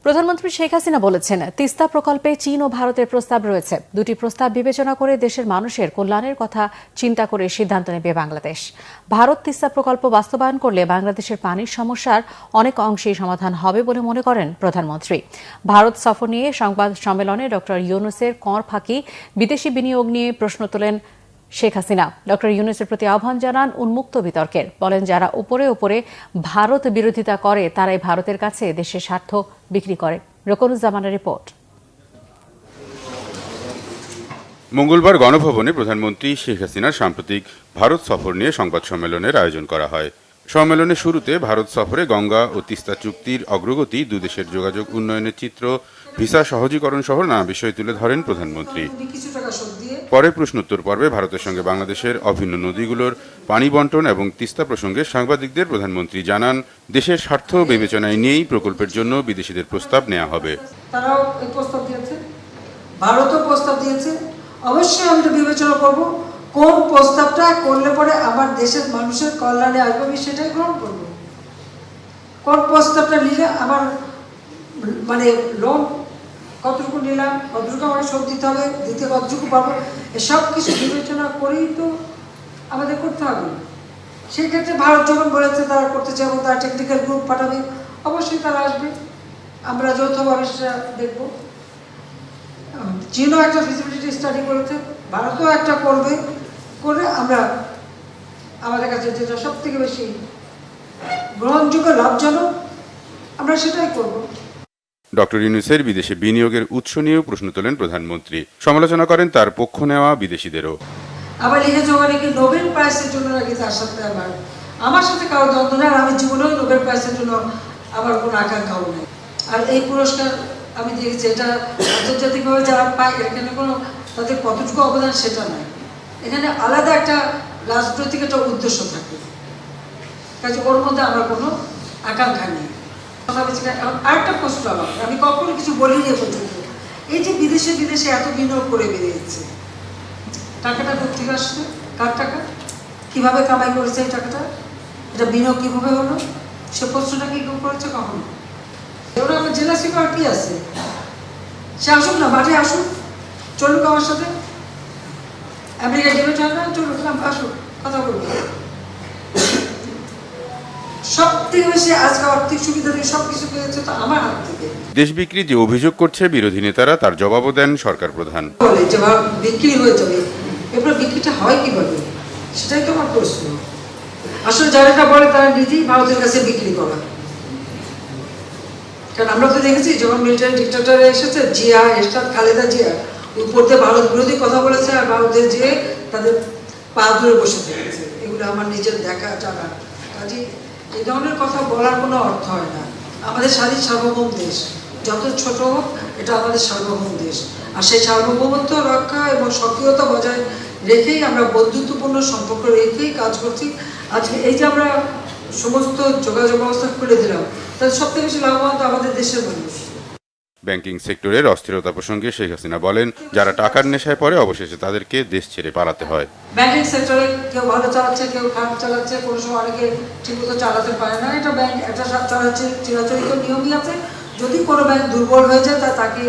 প্রধানমন্ত্রী শেখ হাসিনা বলেছেন, তিস্তা প্রকল্পে চীন ও ভারতের প্রস্তাব রয়েছে। দুটি প্রস্তাব বিবেচনা করে দেশের মানুষের কল্যাণের কথা চিন্তা করে সিদ্ধান্ত নেবে বাংলাদেশ। ভারত তিস্তা প্রকল্প বাস্তবায়ন করলে বাংলাদেশের পানির সমস্যার অনেক অংশেই সমাধান হবে বলে মনে করেন প্রধানমন্ত্রী। ভারত সফর নিয়ে সংবাদ সম্মেলনে ড ইউনূসের কর ফাঁকি, বিদেশি বিনিয়োগ নিয়ে প্রশ্ন তোলেন শেখ হাসিনা। ড ইউনূসের প্রতি আহ্বান জানান উন্মুক্ত বিতর্কের। বলেন, যারা উপরে উপরে ভারত বিরোধিতা করে তারাই ভারতের কাছে দেশের স্বার্থ বিক্রি করে। রকনুজ্জামানের রিপোর্ট। মঙ্গলবার গণভবনে প্রধানমন্ত্রী শেখ হাসিনার সাম্প্রতিক ভারত সফর নিয়ে সংবাদ সম্মেলনের আয়োজন করা হয়। সম্মেলনের শুরুতে ভারত সফরে গঙ্গা ও তিস্তা চুক্তির অগ্রগতি, দুদেশের যোগাযোগ উন্নয়নের চিত্র, ভিসা সহজীকরণ সহ নানা বিষয় তুলে ধরেন প্রধানমন্ত্রী। পরে প্রশ্নোত্তর পর্বে ভারতের সঙ্গে বাংলাদেশের অভিন্ন নদীগুলোর পানি বন্টন এবং তিস্তা প্রসঙ্গে সাংবাদিকদের প্রধানমন্ত্রী জানান, দেশের স্বার্থ বিবেচনায় নিয়েই প্রকল্পের জন্য বিদেশিদের প্রস্তাব নেওয়া হবে। তারাও এই প্রস্তাব দিয়েছে, ভারতও প্রস্তাব দিয়েছে। অবশ্যই আমরা বিবেচনা করব কোন প্রস্তাবটা করলে পরে আমার দেশের মানুষের কল্যাণে আসবে, আমি সেটাই গ্রহণ করব। কোন প্রস্তাবটা নিলে আমার মানে লোন কতটুকু নিলাম, কতটুকু আমাকে শোধ দিতে হবে, দিতে কতটুকু পাবো, এসব কিছু বিবেচনা করেই তো আমাদের করতে হবে। সেই ক্ষেত্রে ভারত যখন বলেছে তারা করতে চাইবো, তারা টেকনিক্যাল গ্রুপ পাঠাবে, অবশ্যই তারা আসবে, আমরা যৌথভাবে সেটা দেখবো। চীনও একটা ফিজিবিলিটি স্টাডি করেছে, ভারতও একটা করবে, করে আমরা আমাদের কাছে যেটা সব থেকে বেশি গ্রহণযোগ্য, লাভজনক, আমরা সেটাই করব। ড ইউনূসের বিদেশে বিনিয়োগের উৎস নিয়েও প্রশ্ন তোলেন প্রধানমন্ত্রী। সমালোচনা করেন তার পক্ষ নেওয়া বিদেশিদেরও। আবার লিখেছে ওখানে কি নোবেল প্রাইজের জন্য নাকি তার সাথে আমার সাথে কারো দ্বন্দ্ব নেই, আমি জীবনেও নোবেল প্রাইজের জন্য আমার কোনো আকাঙ্ক্ষাও নেই। আর এই পুরস্কার আমি দেখেছি, এটা আন্তর্জাতিকভাবে যারা পায় এখানে কোনো তাদের কতটুকু অবদান সেটা নয়, এখানে আলাদা একটা রাজনৈতিক একটা উদ্দেশ্য থাকে, কাজে ওর মধ্যে আমার কোনো আকাঙ্ক্ষা নেই। আরেকটা প্রশ্ন আমার, আমি কখনো কিছু বলিনি পর্যন্ত, এই যে বিদেশে বিদেশে এত বিনিয়োগ করে বেরিয়েছে, টাকাটা কোথেকে আসছে, কার টাকা, কিভাবে কামাই করেছে এই টাকাটা, এটা বিনিয়োগ কিভাবে হলো, সে প্রশ্নটা কি কেউ করেছে কখনো? এবার আমার জেলা শিকার কি আছে, সে আসুক না, মাঠে আসুক, চলুক আমার সাথে, আমেরিকা গেলে না, চলুক না, আসুক, কথা বলবো। সব থেকে বেশি আজকে আর্থিক সুবিধা দিয়ে সবকিছু পেয়েছে তো আমার হাত থেকে। দেশ বিক্রি যে অভিযোগ করছে বিরোধী নেতারা, তার জবাবও দেন সরকার প্রধান। বলে যে বিক্রি হয়ে যাবে, এবার বিক্রিটা হয় কিভাবে, সেটাই তো আমার প্রশ্ন। আসলে যারা এটা বলে তারা নিজেই ভারতের কাছে বিক্রি করা। কারণ আমরা তো দেখেছি যখন মিলিটারি ডিক্টেটর এসেছে, জিয়া, এরশাদ, খালেদা জিয়া উপরতে ভারত বিরোধী কথা বলেছে, আর ভারতের যে তাদের পা ধরে বসে থেকেছে। এগুলো আমার নিজের দেখা জানা। কাজে এই ধরনের কথা বলার কোনো অর্থ হয় না। আমাদের স্বাধীন সার্বভৌম দেশ, যত ছোট হোক, এটা আমাদের সার্বভৌম দেশ, আর সেই সার্বভৌমত্ব রক্ষা এবং সক্রিয়তা বজায় রেখেই আমরা বন্ধুত্বপূর্ণ সম্পর্ক রেখেই কাজ করছি। আজকে এই যে আমরা সমস্ত যোগাযোগ ব্যবস্থা খুলে দিলাম, তাদের সবথেকে বেশি লাভবান তো আমাদের দেশের মানুষ। ব্যাংকিং সেক্টরের অস্থিরতা প্রসঙ্গে শেখ হাসিনা বলেন, যারা টাকার নেশায় পড়ে অবশেষে তাদেরকে দেশ ছেড়ে পালাতে হয়। ব্যাংকিং সেক্টরে কেউ ভালো চালাচ্ছে, কেউ খারাপ চালাচ্ছে, কোনো সময় অনেকে ঠিকমতো চালাতে পারে না। এটা ব্যাংক একটা চালাচ্ছে, চিরাচরিত নিয়মই আছে। যদি কোনো ব্যাংক দুর্বল হয়ে যায় তাকে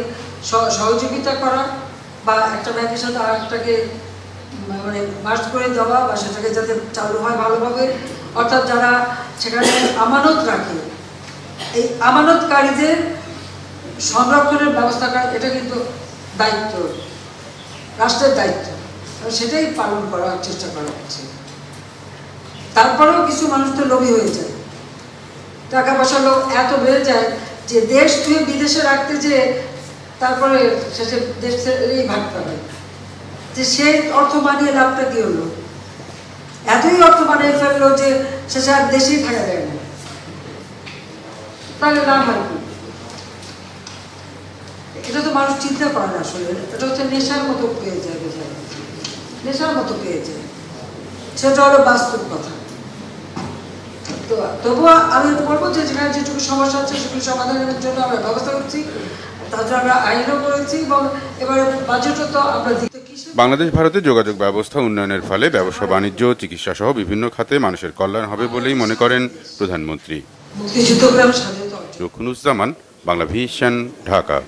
সহযোগিতা করা, বা একটা ব্যাংকের সাথে আর একটাকে মানে মার্জ করে দেওয়া, বা সেটাকে যাতে চালু হয় ভালোভাবে। অর্থাৎ যারা সেখানে আমানত রাখে, এই আমানতকারীদের সংরক্ষণের ব্যবস্থা করা, এটা কিন্তু দায়িত্ব, রাষ্ট্রের দায়িত্ব, সেটাই পালন করার চেষ্টা করা হচ্ছে। তারপরেও কিছু মানুষ তো লোভী হয়ে যায়, টাকা পয়সার লোভ এত বেড়ে যায় যে দেশ ধুয়ে বিদেশে রাখতে যেয়ে তারপরে শেষে দেশেরই ভাগতে হয়, যে সেই অর্থ মানিয়ে লাভটা কি হলো, এতই অর্থ বানিয়ে ফেললো যে শেষে আর দেশেই থাকা যায় না, তাহলে লাভ হয় কি? এটা তো মানুষ চিন্তা করে না। আসলে এটা হচ্ছে নেশার মতো পেয়ে যায়, নেশার মতো পেয়ে যায়, সেটা হলো বাস্তব কথা। তো তবুও আমি বলবো যে যেখানে যেটুকু সমস্যা হচ্ছে সেগুলো সমাধানের জন্য আমরা ব্যবস্থা করছি, তাছাড়া আমরা আইনও করেছি, এবং এবারে বাজেটও তো আমরা দিতে। বাংলাদেশ ভারতের যোগাযোগ ব্যবস্থা উন্নয়নের ফলে ব্যবসা বাণিজ্য, চিকিৎসা সহ বিভিন্ন খাতে মানুষের কল্যাণ হবে বলেই মনে করেন প্রধানমন্ত্রী। মুক্তিযুদ্ধগ্রাম স্বাধীনতা। রকনুজ্জামান, বাংলা ভিশন, ঢাকা।